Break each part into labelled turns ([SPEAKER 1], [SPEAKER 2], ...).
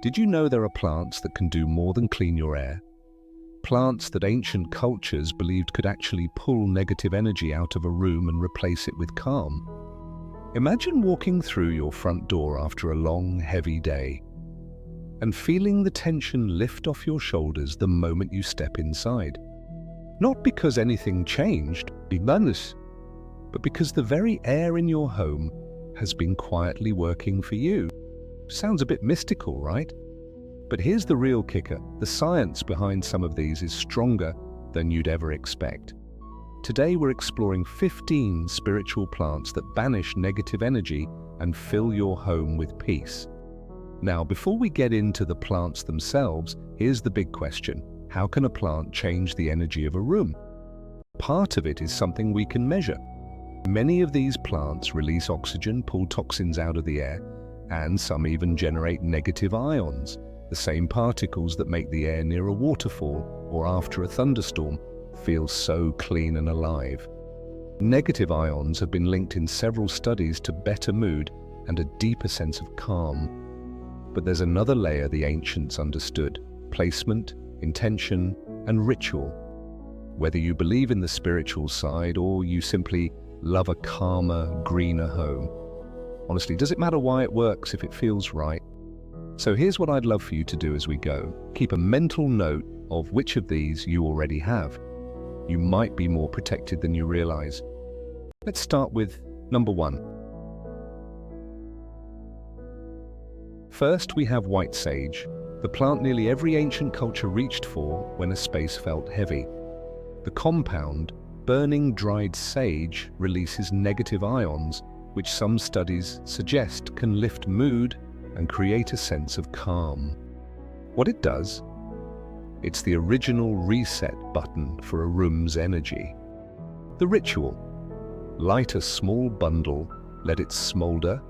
[SPEAKER 1] Did you know there are plants that can do more than clean your air? Plants that ancient cultures believed could actually pull negative energy out of a room and replace it with calm. Imagine walking through your front door after a long, heavy day and feeling the tension lift off your shoulders the moment you step inside. Not because anything changed, Banish, but because the very air in your home has been quietly working for you. Sounds a bit mystical, right? But here's the real kicker. The science behind some of these is stronger than you'd ever expect. Today we're exploring 15 spiritual plants that banish negative energy and fill your home with peace. Now, before we get into the plants themselves, here's the big question. How can a plant change the energy of a room? Part of it is something we can measure. Many of these plants release oxygen, pull toxins out of the air, and some even generate negative ions, the same particles that make the air near a waterfall or after a thunderstorm feel so clean and alive. Negative ions have been linked in several studies to better mood and a deeper sense of calm. But there's another layer the ancients understood: placement, intention, and ritual. Whether you believe in the spiritual side or you simply love a calmer, greener home, honestly, does it matter why it works if it feels right? So here's what I'd love for you to do as we go. Keep a mental note of which of these you already have. You might be more protected than you realize. Let's start with number 1. First, we have white sage, the plant nearly every ancient culture reached for when a space felt heavy. The compound, burning dried sage, releases negative ions, which some studies suggest can lift mood and create a sense of calm. What it does? It's the original reset button for a room's energy. The ritual: light a small bundle, let it smolder,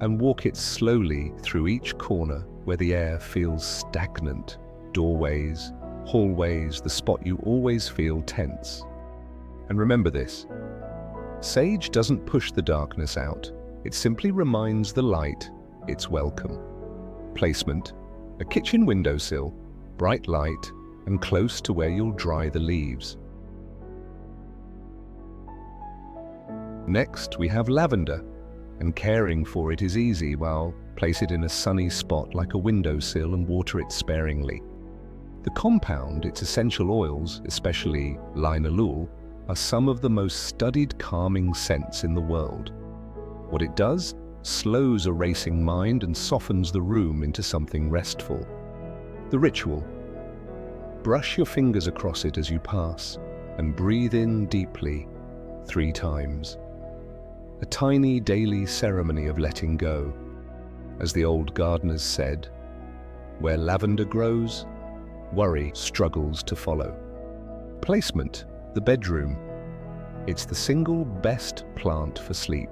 [SPEAKER 1] and walk it slowly through each corner where the air feels stagnant. Doorways, hallways, the spot you always feel tense. And remember this: sage doesn't push the darkness out. It simply reminds the light it's welcome. Placement: a kitchen windowsill, bright light, and close to where you'll dry the leaves. Next, we have lavender, and caring for it is easy. Well, place it in a sunny spot like a windowsill and water it sparingly. The compound, its essential oils, especially linalool, are some of the most studied calming scents in the world. What it does? Slows a racing mind and softens the room into something restful. The ritual: brush your fingers across it as you pass and breathe in deeply 3 times. A tiny daily ceremony of letting go. As the old gardeners said, where lavender grows, worry struggles to follow. Placement: the bedroom. It's the single best plant for sleep.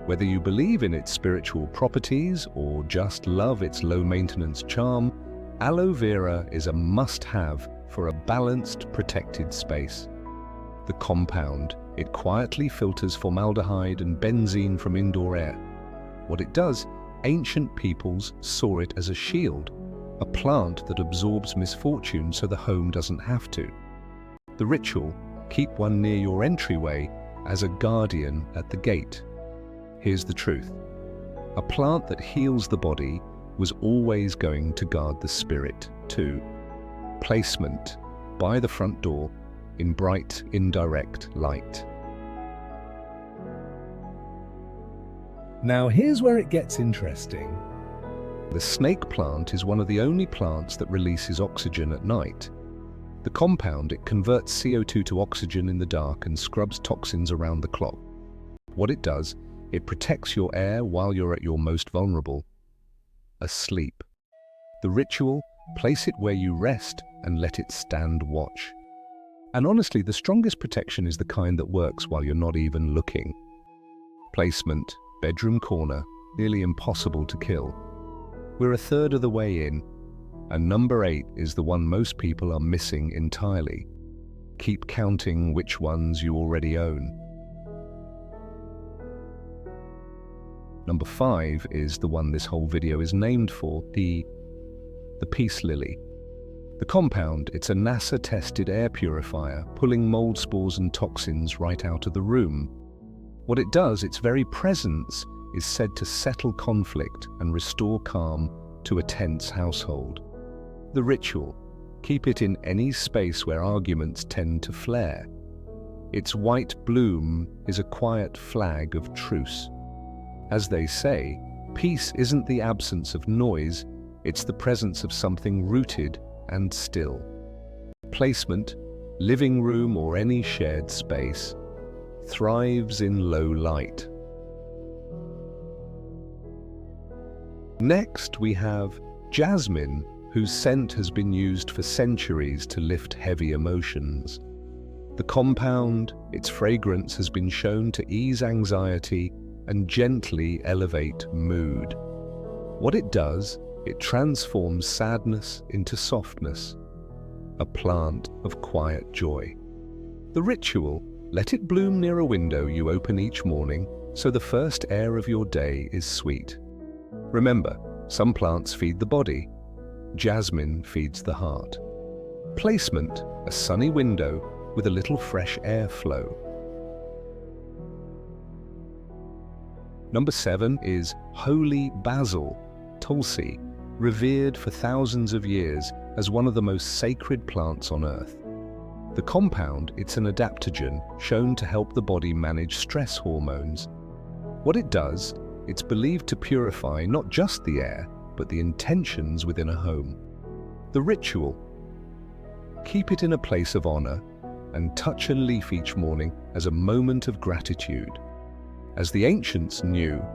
[SPEAKER 1] Whether you believe in its spiritual properties or just love its low-maintenance charm, Aloe Vera is a must-have for a balanced, protected space. The compound: it quietly filters formaldehyde and benzene from indoor air. What it does? Ancient peoples saw it as a shield, a plant that absorbs misfortune so the home doesn't have to. The ritual: keep one near your entryway as a guardian at the gate. Here's the truth: a plant that heals the body was always going to guard the spirit too. Placement: by the front door, in bright, indirect light.
[SPEAKER 2] Now here's where it gets interesting.
[SPEAKER 1] The snake plant is one of the only plants that releases oxygen at night. The compound: it converts CO2 to oxygen in the dark and scrubs toxins around the clock. What it does? It protects your air while you're at your most vulnerable, asleep. The ritual: place it where you rest and let it stand watch. And honestly, the strongest protection is the kind that works while you're not even looking. Placement: bedroom corner, nearly impossible to kill. We're a third of the way in, and number 8 is the one most people are missing entirely. Keep counting which ones you already own. Number 5 is the one this whole video is named for, the Peace Lily. The compound, it's a NASA-tested air purifier, pulling mold spores and toxins right out of the room. What it does, its very presence is said to settle conflict and restore calm to a tense household. The ritual, keep it in any space where arguments tend to flare. Its white bloom is a quiet flag of truce. As they say, peace isn't the absence of noise, it's the presence of something rooted and still. Placement, living room or any shared space, thrives in low light. Next we have Jasmine, whose scent has been used for centuries to lift heavy emotions. The compound, its fragrance has been shown to ease anxiety and gently elevate mood. What it does, it transforms sadness into softness, a plant of quiet joy. The ritual, let it bloom near a window you open each morning so the first air of your day is sweet. Remember, some plants feed the body. Jasmine feeds the heart. Placement, a sunny window with a little fresh air flow. Number 7 is Holy Basil, Tulsi, revered for thousands of years as one of the most sacred plants on earth. The compound, it's an adaptogen shown to help the body manage stress hormones. What it does, it's believed to purify not just the air, but the intentions within a home. The ritual, keep it in a place of honor and touch a leaf each morning as a moment of gratitude. As the ancients knew,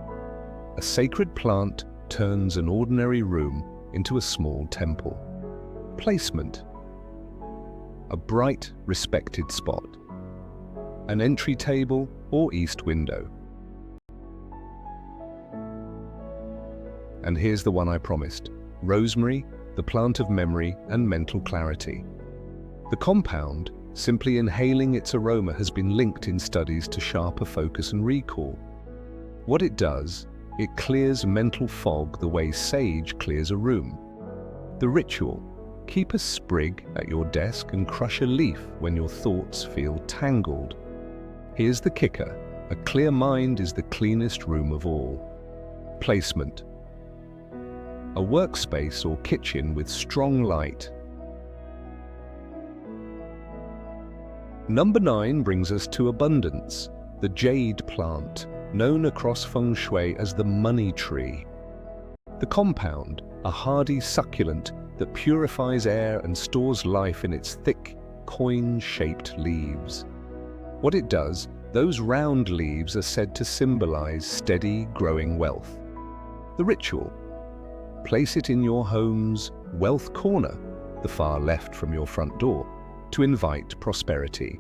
[SPEAKER 1] a sacred plant turns an ordinary room into a small temple. Placement, a bright, respected spot, an entry table or east window. And here's the one I promised, Rosemary, the plant of memory and mental clarity. The compound, simply inhaling its aroma, has been linked in studies to sharper focus and recall. What it does, it clears mental fog the way sage clears a room. The ritual, keep a sprig at your desk and crush a leaf when your thoughts feel tangled. Here's the kicker, a clear mind is the cleanest room of all. Placement, a workspace or kitchen with strong light. Number 9 brings us to abundance, the Jade plant, known across feng shui as the money tree. The compound, a hardy succulent that purifies air and stores life in its thick, coin-shaped leaves. What it does, those round leaves are said to symbolize steady, growing wealth. The ritual, place it in your home's wealth corner, the far left from your front door, to invite prosperity.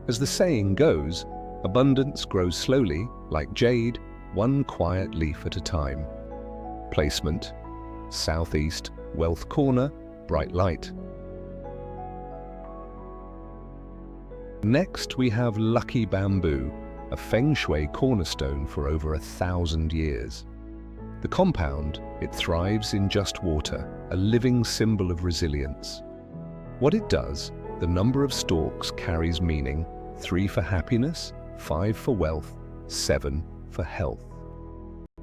[SPEAKER 1] As the saying goes, abundance grows slowly, like jade, one quiet leaf at a time. Placement, southeast, wealth corner, bright light. Next we have lucky bamboo, a feng shui cornerstone for over 1,000 years. The compound, it thrives in just water, a living symbol of resilience. What it does, the number of stalks carries meaning, 3 for happiness, 5 for wealth, 7 for health.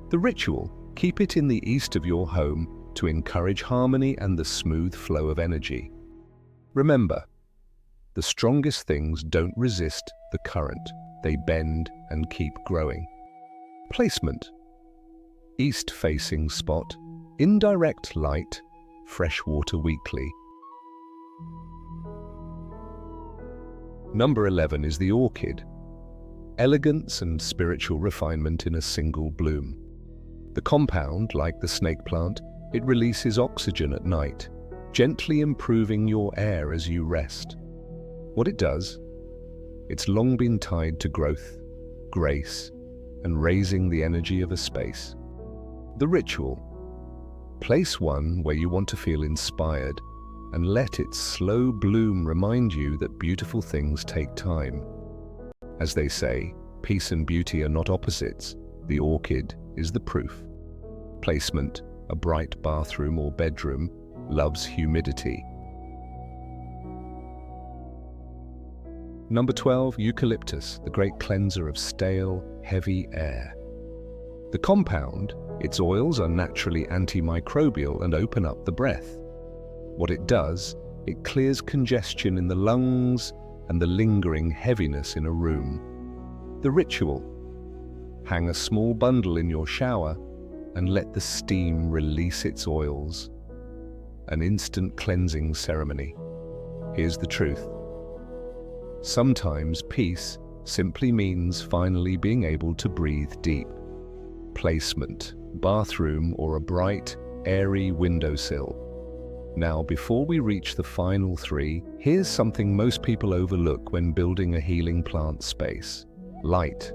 [SPEAKER 1] The ritual, keep it in the east of your home to encourage harmony and the smooth flow of energy. Remember, the strongest things don't resist the current, they bend and keep growing. Placement, east-facing spot, indirect light, fresh water weekly. Number 11 is the orchid, elegance and spiritual refinement in a single bloom. The compound, like the snake plant, it releases oxygen at night, gently improving your air as you rest. What it does, it's long been tied to growth, grace, and raising the energy of a space. The ritual, place one where you want to feel inspired and let its slow bloom remind you that beautiful things take time. As they say, peace and beauty are not opposites. The orchid, is the proof. Placement: a bright bathroom or bedroom loves humidity. Number 12, Eucalyptus, the great cleanser of stale, heavy air. The compound: its oils are naturally antimicrobial and open up the breath. What it does, it clears congestion in the lungs and the lingering heaviness in a room. The ritual: hang a small bundle in your shower and let the steam release its oils. An instant cleansing ceremony. Here's the truth. Sometimes peace simply means finally being able to breathe deep. Placement: bathroom or a bright, airy windowsill. Now, before we reach the final three, here's something most people overlook when building a healing plant space: light.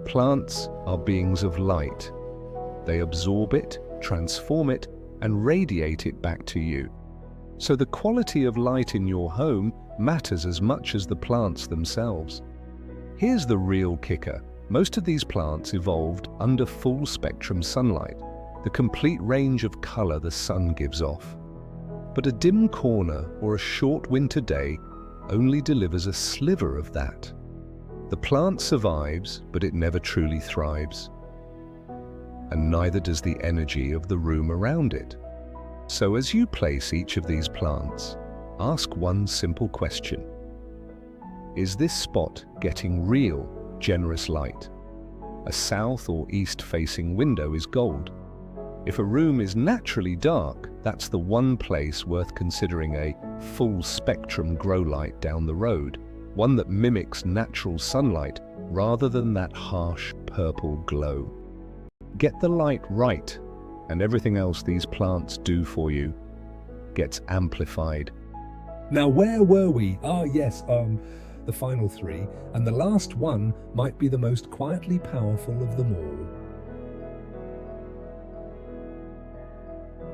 [SPEAKER 1] Plants are beings of light. They absorb it, transform it, and radiate it back to you. So the quality of light in your home matters as much as the plants themselves. Here's the real kicker. Most of these plants evolved under full spectrum sunlight, the complete range of color the sun gives off. But a dim corner or a short winter day only delivers a sliver of that. The plant survives, but it never truly thrives. And neither does the energy of the room around it. So as you place each of these plants, ask one simple question. Is this spot getting real, generous light? A south or east-facing window is gold. If a room is naturally dark, that's the one place worth considering a full-spectrum grow light down the road, one that mimics natural sunlight rather than that harsh purple glow. Get the light right, and everything else these plants do for you gets amplified.
[SPEAKER 2] Now, where were we? Yes, the final three, and the last one might be the most quietly powerful of them all.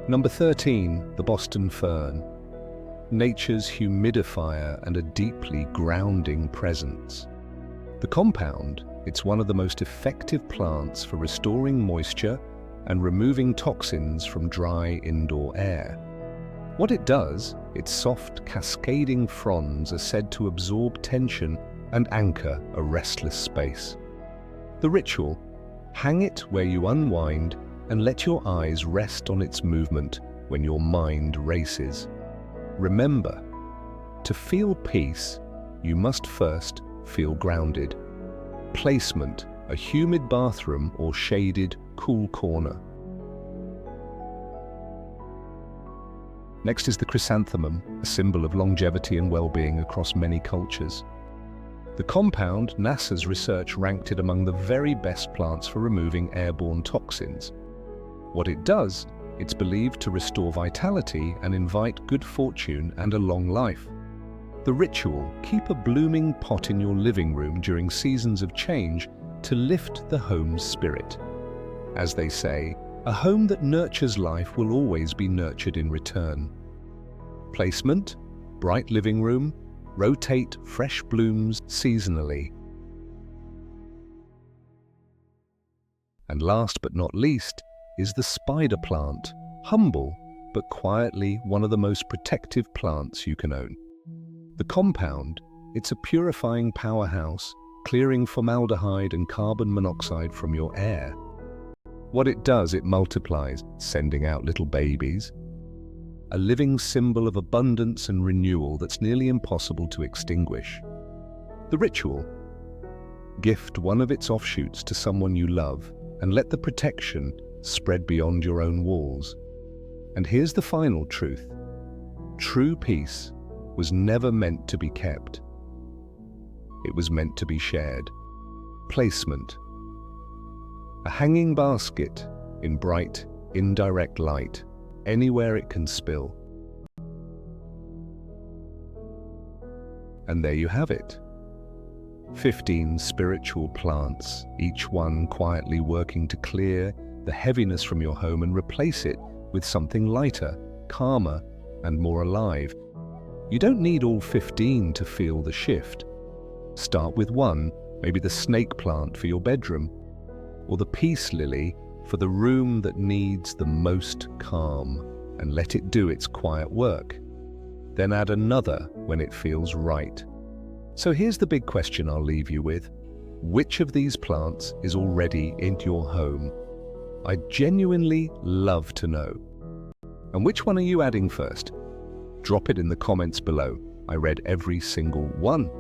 [SPEAKER 1] Number 13, the Boston Fern. Nature's humidifier and a deeply grounding presence. The compound: it's one of the most effective plants for restoring moisture and removing toxins from dry indoor air. What it does, its soft, cascading fronds are said to absorb tension and anchor a restless space. The ritual: hang it where you unwind and let your eyes rest on its movement when your mind races. Remember, to feel peace, you must first feel grounded. Placement: a humid bathroom or shaded, cool corner. Next is the chrysanthemum, a symbol of longevity and well-being across many cultures. The compound: NASA's research ranked it among the very best plants for removing airborne toxins. What it does, it's believed to restore vitality and invite good fortune and a long life. The ritual: keep a blooming pot in your living room during seasons of change to lift the home's spirit. As they say, a home that nurtures life will always be nurtured in return. Placement: bright living room, rotate fresh blooms seasonally. And last but not least is the spider plant, humble but quietly one of the most protective plants you can own. The compound: it's a purifying powerhouse, clearing formaldehyde and carbon monoxide from your air. What it does, it multiplies, sending out little babies. A living symbol of abundance and renewal that's nearly impossible to extinguish. The ritual: gift one of its offshoots to someone you love and let the protection spread beyond your own walls. And here's the final truth. True peace was never meant to be kept. It was meant to be shared. Placement: a hanging basket in bright, indirect light, anywhere it can spill. And there you have it. 15 spiritual plants, each one quietly working to clear the heaviness from your home and replace it with something lighter, calmer, and more alive. You don't need all 15 to feel the shift. Start with one, maybe the snake plant for your bedroom, or the peace lily for the room that needs the most calm, and let it do its quiet work. Then add another when it feels right. So here's the big question I'll leave you with. Which of these plants is already in your home? I genuinely love to know. And which one are you adding first? Drop it in the comments below. I read every single one.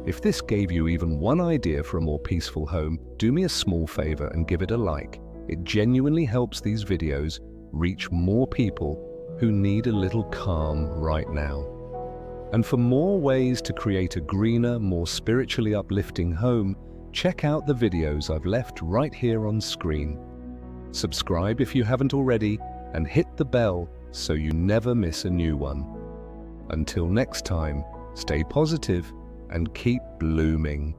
[SPEAKER 1] If this gave you even one idea for a more peaceful home, do me a small favor and give it a like. It genuinely helps these videos reach more people who need a little calm right now. And for more ways to create a greener, more spiritually uplifting home, check out the videos I've left right here on screen. Subscribe if you haven't already, and hit the bell so you never miss a new one. Until next time, stay positive and keep blooming.